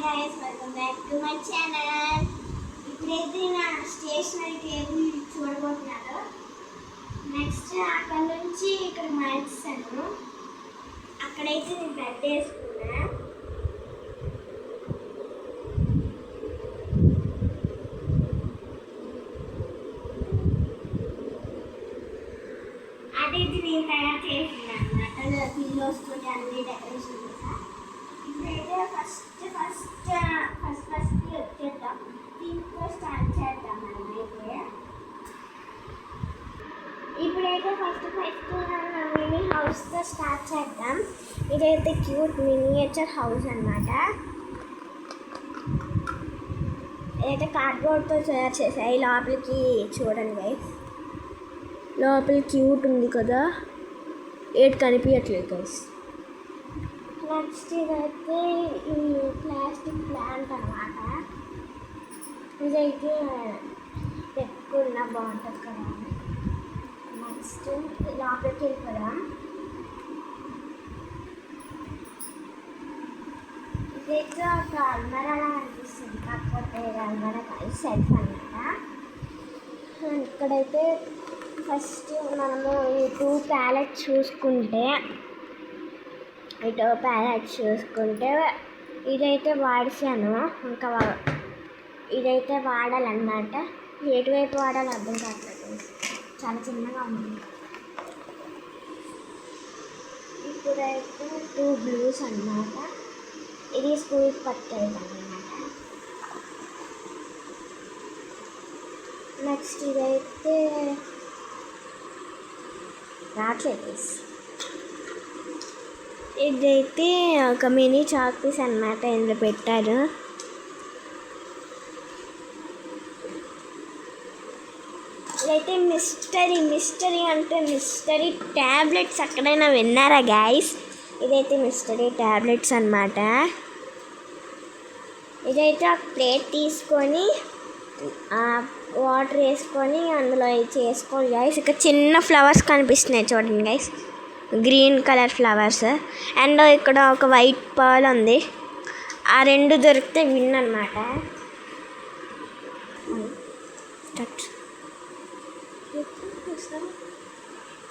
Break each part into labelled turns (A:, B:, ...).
A: guys, welcome back to my channel. ఇప్పుడైతే నా stationery table చూడబోతున్నాను. నెక్స్ట్ అక్కడ నుంచి ఇక్కడ మార్చాను. అక్కడైతే నేను బెడ్ వేసుకున్నా. అదైతే నేను తయారు చేసినా అన్నమాట. పిల్లోస్ తోటి అన్ని డెకరేషన్ చేసా. ఇప్పుడైతే ఫస్ట్ వచ్చేద్దాం. దీంతో స్టార్ట్ చేద్దాం మనమైతే. ఇప్పుడైతే ఫస్ట్ మినీ హౌస్తో స్టార్ట్ చేద్దాం. ఇదైతే క్యూట్ మినియేచర్ హౌస్ అన్నమాట. ఇదైతే కార్డ్బోర్డ్తో తయారు చేసాయి. లోపలికి చూడండి గైస్, లోపల క్యూట్ ఉంది కదా, ఏది కనిపించట్లేదు గైస్. నెక్స్ట్ ఇదైతే ఈ ప్లాస్టిక్ ప్లాంట్ అన్నమాట. ఇదైతే పెట్టుకున్న బాగుంటుంది కదా. నెక్స్ట్ లోపలికి వెళ్ళిపోదాం. ఇదైతే ఒక అల్మరా అనిపిస్తుంది, కాకపోతే అల్మరా కాదు, సెల్ఫ్ అన్నమాట. ఇక్కడైతే ఫస్ట్ మనము ఈ టూ ప్యాలెట్స్ చూసుకుంటే ఇదైతే వాడిసాను. ఇంకా ఇదైతే వాడాలన్నమాట. ఎటువైపు వాడాలో అర్థం కావట్లేదు, చాలా చిన్నగా ఉంది. ఇప్పుడైతే టూ బ్లూస్ అన్నమాట. ఇది స్కూల్కి పట్టేది అన్నమాట. నెక్స్ట్ ఇదైతే రాట్లేదు. ఇదైతే ఒక మినీ చాక్ పీస్ అన్నమాట, ఇందులో పెట్టారు. ఇదైతే మిస్టరీ అంటే మిస్టరీ ట్యాబ్లెట్స్. ఎక్కడైనా విన్నారా గైస్? ఇదైతే మిస్టరీ ట్యాబ్లెట్స్ అన్నమాట. ఇదైతే ఒక ప్లేట్ తీసుకొని వాటర్ వేసుకొని అందులో చేసుకోవాలి గైస్. ఇక్కడ చిన్న ఫ్లవర్స్ కనిపిస్తున్నాయి చూడండి guys, green colour flowers. And ఇక్కడ ఒక వైట్ పర్ల్ ఉంది. ఆ రెండు దొరికితే విన్ అన్నమాట.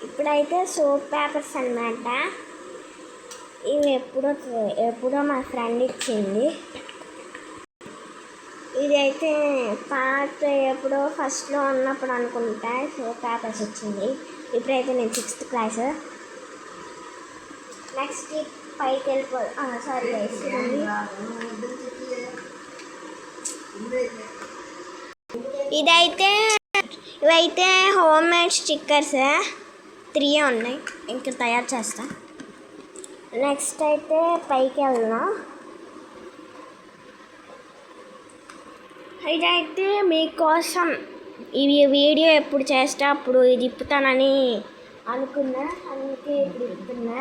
A: ఇప్పుడైతే సోప్ పేపర్స్ అన్నమాట. ఇవి ఎప్పుడో మా ఫ్రెండ్ ఇచ్చింది. ఇదైతే పాత ఎప్పుడో ఫస్ట్లో ఉన్నప్పుడు అనుకుంటా సోప్ పేపర్స్ ఇచ్చింది. ఇప్పుడైతే నేను 6th క్లాస్. నెక్స్ట్ పైకి సారీ గైస్, ఇవైతే హోమ్ మేడ్ స్టిక్కర్స్ 3 ఉన్నాయి, ఇంకా తయారు చేస్తా. నెక్స్ట్ అయితే పైకి వెళ్దాం. ఇదైతే మీకోసం ఇవి వీడియో ఎప్పుడు చేస్తా అప్పుడు ఇది ఇప్పుతానని అనుకున్నా, అందుకే ఇప్పుడు ఇప్పుతున్నా.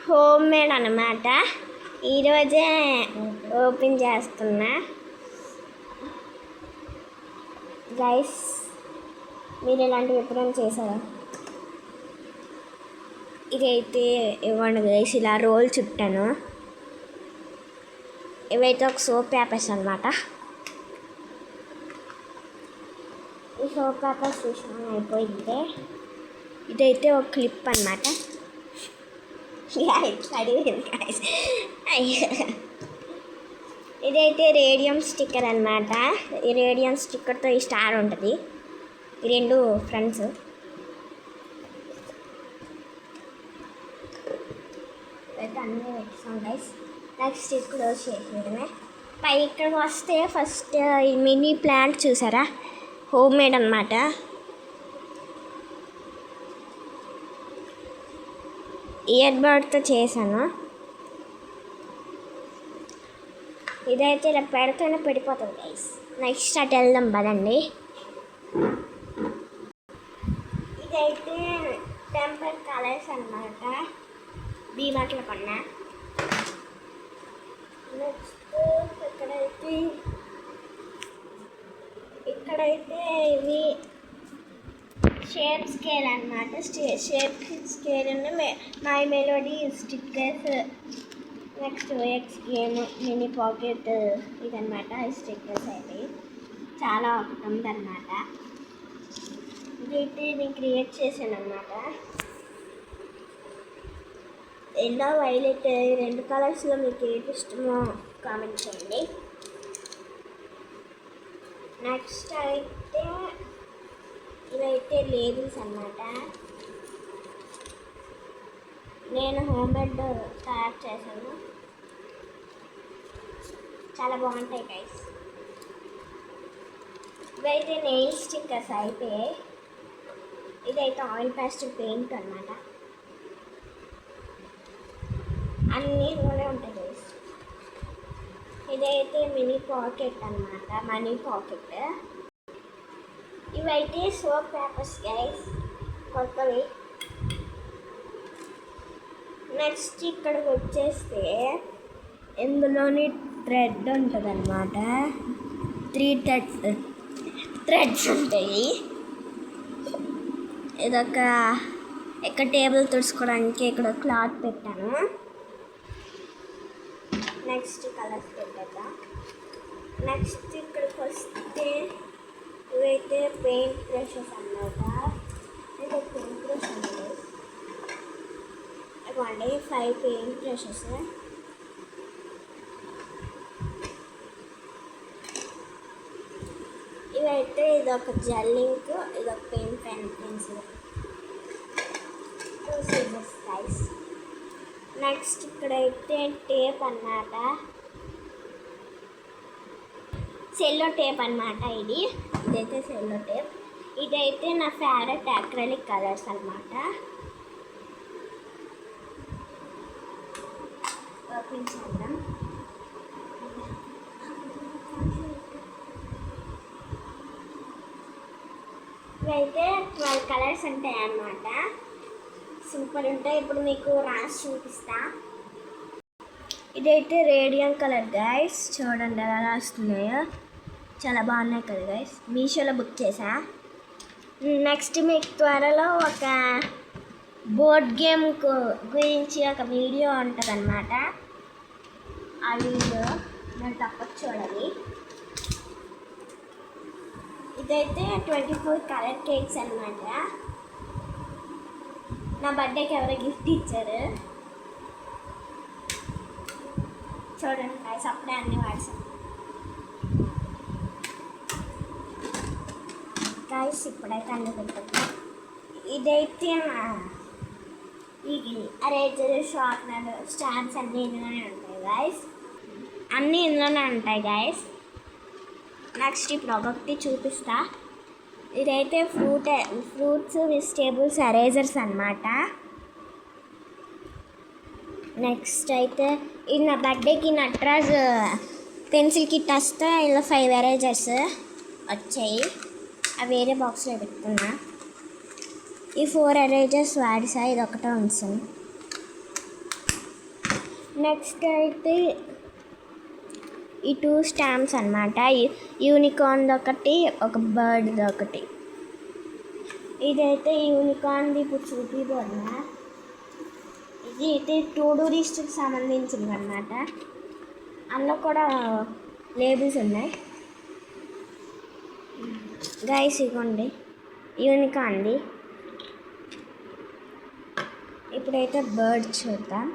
A: హోమ్ మేడ్ అన్నమాట. ఈరోజే ఓపెన్ చేస్తున్నా గైస్. మీరు ఇలాంటివి ఎప్పుడైనా చేశారా? ఇదైతే ఇవ్వండి గైస్, ఇలా రోల్ చుట్టాను. ఇవైతే ఒక సోప్ పేపర్స్ అన్నమాట. ఈ సోప్ పేపర్స్ చూసిన అయిపోయింది. ఇదైతే ఒక క్లిప్ అన్నమాట. ఇదైతే రేడియం స్టిక్కర్ అన్నమాట. ఈ రేడియం స్టిక్కర్తో ఈ స్టార్ ఉంటుంది. ఈ రెండు ఫ్రెండ్స్. అయితే అన్నీ పెట్టాం గైస్. నెక్స్ట్ ఇది క్లోజ్ చేసేయడమే. పై ఇక్కడికి వస్తే ఫస్ట్ ఈ మినీ ప్లాంట్ చూసారా, హోమ్ మేడ్ అన్నమాట. ఇయర్ బడ్తో చేశాను. ఇదైతే ఇలా పెడితేనే పడిపోతుంది గైస్. నెక్స్ట్ అటు వెళ్దాం పదండి. ఇదైతే టెంపర్ కలర్స్ అన్నమాట, డీమార్ట్లో కొన్నా. నెక్స్ట్ ఇక్కడైతే ఇవి షేప్ స్కేల్ అన్నమాట. Shape scale my melody stickers next X game mini pocket ఇదన్నమాట. స్టిక్కర్స్ అయితే చాలా ఒకటి ఉందన్నమాట. ఇదైతే నేను క్రియేట్ చేశాను అన్నమాట. ఎల్లో వైలెట్ రెండు కలర్స్లో మీకు ఏది ఇష్టమో కామెంట్ చేయండి. నెక్స్ట్ అయితే ఇవైతే లేబుల్స్ అన్నమాట. నేను హోమ్మేడ్ తయారు చేశాను, చాలా బాగుంటాయి గైస్. ఇవైతే నెయిల్ స్టిక్కర్స్ అయితే, ఇదైతే ఆయిల్ పేస్టల్ పెయింట్ అన్నమాట. అన్నీ కూడా ఉంటాయి గైస్. ఇదైతే మినీ పాకెట్ అన్నమాట, మనీ పాకెట్. ఇవైతే సోప్ పేపర్స్ గైస్, కొత్తవి. నెక్స్ట్ ఇక్కడికి వచ్చేస్తే ఇందులోని థ్రెడ్ ఉంటుంది అన్నమాట. 3 థ్రెడ్స్ ఉంటాయి. ఇదొక ఇక్కడ టేబుల్ తుడుచుకోవడానికి ఇక్కడ క్లాత్ పెట్టాను. నెక్స్ట్ కలర్స్ పెట్టేద్దాం. నెక్స్ట్ ఇక్కడికి వస్తే ఇవైతే పెయింట్ బ్రషెస్ అన్నమాట. ఇది పెయింట్ బ్రష్ అండి, ఇవ్వండి 5 పెయింట్ బ్రషెస్. ఇవైతే ఇదొక జెల్ ఇంక్, ఇదొక పెన్సిల్, 2 సీజర్స్ గైస్. నెక్స్ట్ ఇక్కడైతే టేప్ అన్నమాట, సెల్లో టేప్ అన్నమాట. ఇదైతే సెల్లో టేప్. ఇదైతే నా ఫేవరెట్ అక్రిలిక్ కలర్స్ అన్నమాట. ఓపెన్ చేద్దాం. ఇవైతే 12 కలర్స్ ఉంటాయి అన్నమాట. సూపర్ ఉంటాయి. ఇప్పుడు మీకు రాసి చూపిస్తా. ఇదైతే రేడియం కలర్ గైస్, చూడండి ఎలా రాస్తున్నాయో, చాలా బాగున్నాయి కదా గైస్. మీషోలో బుక్ చేసా. నెక్స్ట్ మీకు త్వరలో ఒక బోర్డ్ గేమ్ గురించి ఒక వీడియో ఉంటుంది అన్నమాట. ఆ వీడియో నేను తప్పక చూడాలి. ఇదైతే 24 కలర్ కేక్స్ అన్నమాట. నా బర్త్డేకి ఎవరో గిఫ్ట్ ఇచ్చారు, చూడండి గైస్. అప్పుడే అన్నీ వాట్సాప్ గైస్. ఇప్పుడైతే అన్నీ పెట్టాను. ఇదైతే ఇది అరేజర్, షార్ప్నర్, స్టాంప్స్ అన్నీ ఇందులోనే ఉంటాయి గైస్. అన్నీ ఇందులోనే ఉంటాయి గైస్. నెక్స్ట్ ఇప్పుడు ఒకటి చూపిస్తా. ఇదైతే ఫ్రూట్స్ వెజిటేబుల్స్ ఎరేజర్స్ అన్నమాట. నెక్స్ట్ అయితే ఇది నా బర్త్డేకి నట్రాజ్ పెన్సిల్ కిట్ వస్తే ఇలా 5 ఎరేజర్స్ వచ్చాయి. అవి వేరే బాక్స్లో పెట్టుకున్నా. ఈ 4 ఎరేజర్స్ వాడిసా, ఇది ఒకటే ఉంచాను. నెక్స్ట్ అయితే ఈ 2 స్టాంప్స్ అన్నమాట. యూనికార్న్ ఒకటి, ఒక బర్డ్ ఒకటి. ఇదైతే యూనికార్న్ది ఇప్పుడు చూపిపోతున్నా. ఇది అయితే టూడూ లిస్ట్కి సంబంధించింది అన్నమాట. అందులో కూడా లేబుల్స్ ఉన్నాయి గైస్. ఇవ్వండి యూనికార్న్ది. ఇప్పుడైతే బర్డ్ చూద్దాం.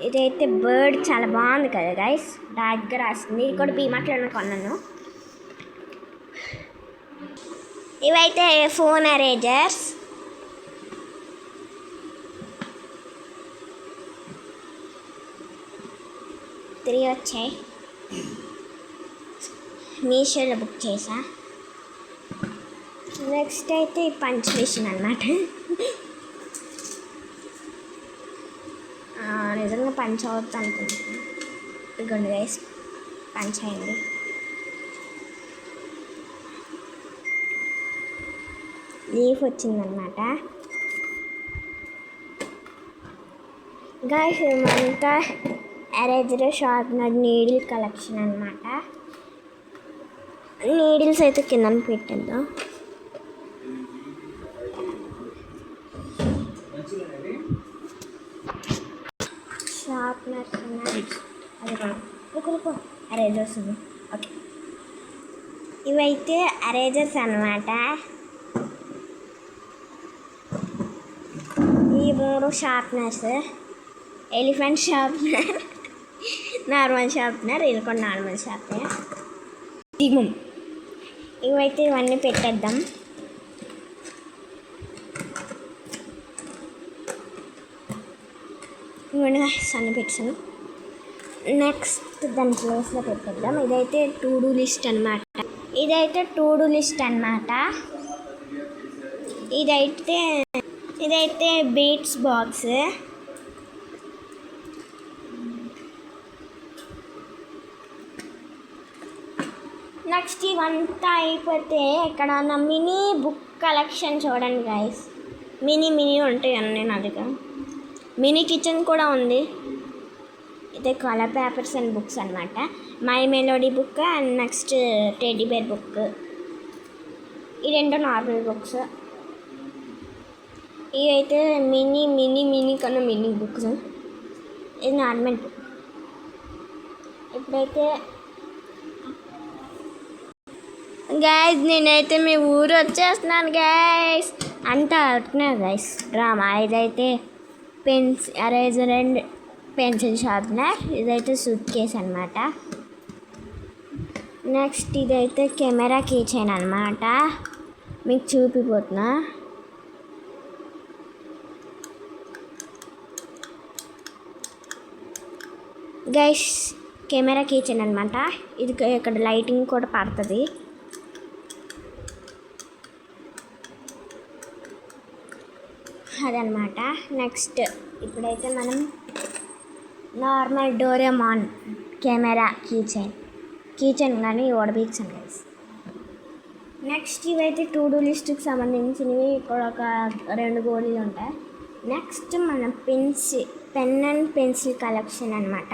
A: ఇదైతే బర్డ్ చాలా బాగుంది కదా గైస్, డార్క్గా రాసింది. ఇది కూడా బీమార్ట్లో కొన్నాను. ఇవైతే ఫోన్ ఎరేజర్స్. త్రీ వచ్చాయి, మీషోలో బుక్ చేసా. నెక్స్ట్ అయితే ఈ పంచ్ మిషన్ అన్నమాట. నిజంగా పంచ్ అవుతుంది అనుకుంటున్నాను. ఇదిగోండి గైస్, పంచ్ అయింది. లీఫ్ వచ్చిందన్నమాట. గైస్ ఇదంతా ఎరేజర్, షార్ప్నర్, నీడిల్ కలెక్షన్ అన్నమాట. నీడిల్స్ అయితే కింద పెట్టిందా. షార్ప్నర్స్ ఉన్నాయి. అది రుకో ఎరేజర్స్ ఉంది. ఓకే, ఇవైతే ఎరేజర్స్ అన్నమాట. ఈ 3 sharpeners, elephant sharpener, normal sharpener, ఇది కూడా నార్మల్ షార్ప్నర్. ఇవైతే ఇవన్నీ పెట్టేద్దాం. ఇవన్నీ సన్న పెట్టాను. నెక్స్ట్ దాని ప్లేస్లో పెట్టేద్దాం. ఇదైతే టు డూ లిస్ట్ అనమాట. ఇదైతే బీట్స్ బాక్స్. నెక్స్ట్ ఇవంతా అయిపోతే ఇక్కడ ఉన్న మినీ బుక్ కలెక్షన్ చూడండి గైస్. మినీ ఉంటాయి అన్నీ నా దగ్గర. మినీ కిచెన్ కూడా ఉంది. ఇదే కలర్ పేపర్స్ అండ్ బుక్స్ అనమాట. My Melody book and next teddy bear book. ఈ 2 నార్మల్ బుక్స్. ఇవైతే మినీ కన్నా మినీ బుక్స్. ఇది నార్మల్ బుక్. ఇప్పుడైతే గైస్ నేనైతే మీ ఊరు వచ్చేస్తున్నాను గైస్. అంతా అవుతున్నాయి గైస్ డ్రామా. ఇదైతే ఎరేజర్ అండ్ పెన్సిల్ షార్ప్నర్. ఇదైతే సూట్ కేస్ అనమాట. నెక్స్ట్ ఇదైతే కెమెరా కీ చైన్ అనమాట. మీకు చూపిపోతున్నా. గైస్ కెమెరా కీ చైన్ అనమాట. ఇది ఇక్కడ లైటింగ్ కూడా పడుతుంది. అదనమాట. నెక్స్ట్ ఇప్పుడైతే మనం normal Doraemon camera key chain కానీ ఓడబీక్సాను గైస్. నెక్స్ట్ ఇవైతే టు డూ లిస్ట్కి సంబంధించినవి. ఇక్కడ ఒక 2 గోళీలు ఉంటాయి. నెక్స్ట్ మన పెన్ అండ్ పెన్సిల్ కలెక్షన్ అనమాట.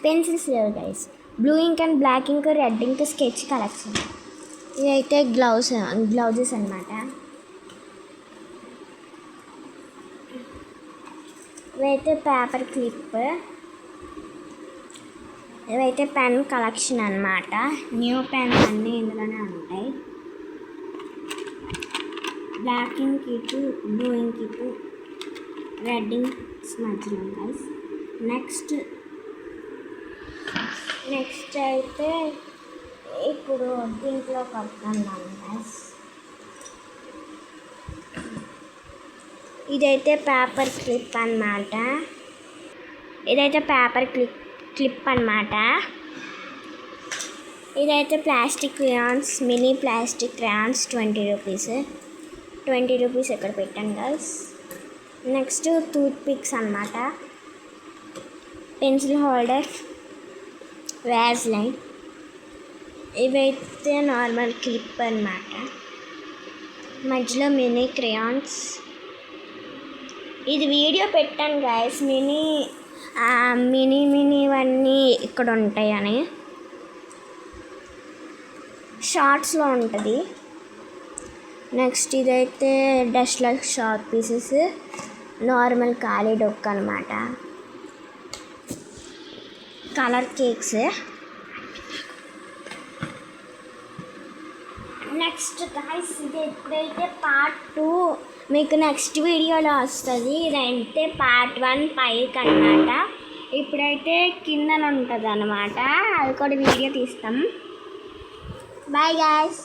A: పెన్సిల్స్ లేవు guys. Blue ink and black ink, red ink, sketch collection. ఇదైతే గ్లౌజెస్ అనమాట. ఇవైతే పేపర్ క్లిప్. ఇవైతే పెన్ కలెక్షన్ అనమాట. న్యూ పెన్స్ అన్నీ ఇందులోనే ఉంటాయి. బ్లాక్ ఇంక్ ఇటు, బ్లూ ఇంక్ ఇటు, రెడ్ ఇంక్స్ మధ్యలో గైస్. నెక్స్ట్ అయితే ఇప్పుడు దీంట్లో కడుతున్నాను గైస్. ఇదైతే పేపర్ క్లిప్ అన్నమాట. ఇదైతే plastic crayons, mini plastic crayons 20 rupees. 20 rupees ఎక్కడ పెట్టాను గైస్. నెక్స్ట్ టూత్ పిక్స్ అన్నమాట. Pencil holder, Vaseline. ఇవైతే నార్మల్ క్లిప్ అన్నమాట. మధ్యలో మినీ క్రేయాన్స్. ఇది వీడియో పెట్టాను గైస్. మినీవన్నీ ఇక్కడ ఉంటాయని. షార్ట్స్లో ఉంటుంది. నెక్స్ట్ ఇదైతే డస్ట్లర్ షార్ట్ పీసెస్, నార్మల్ ఖాళీ డొక్క అనమాట. Colour cakes. నెక్స్ట్ గైస్ ఇది ఎప్పుడైతే పార్ట్ 2 మీకు నెక్స్ట్ వీడియోలో వస్తుంది. ఇదైతే పార్ట్ 1 పైకి అనమాట. ఇప్పుడైతే కిందన ఉంటుంది అనమాట. అది కూడా వీడియో తీస్తాం. Bye guys.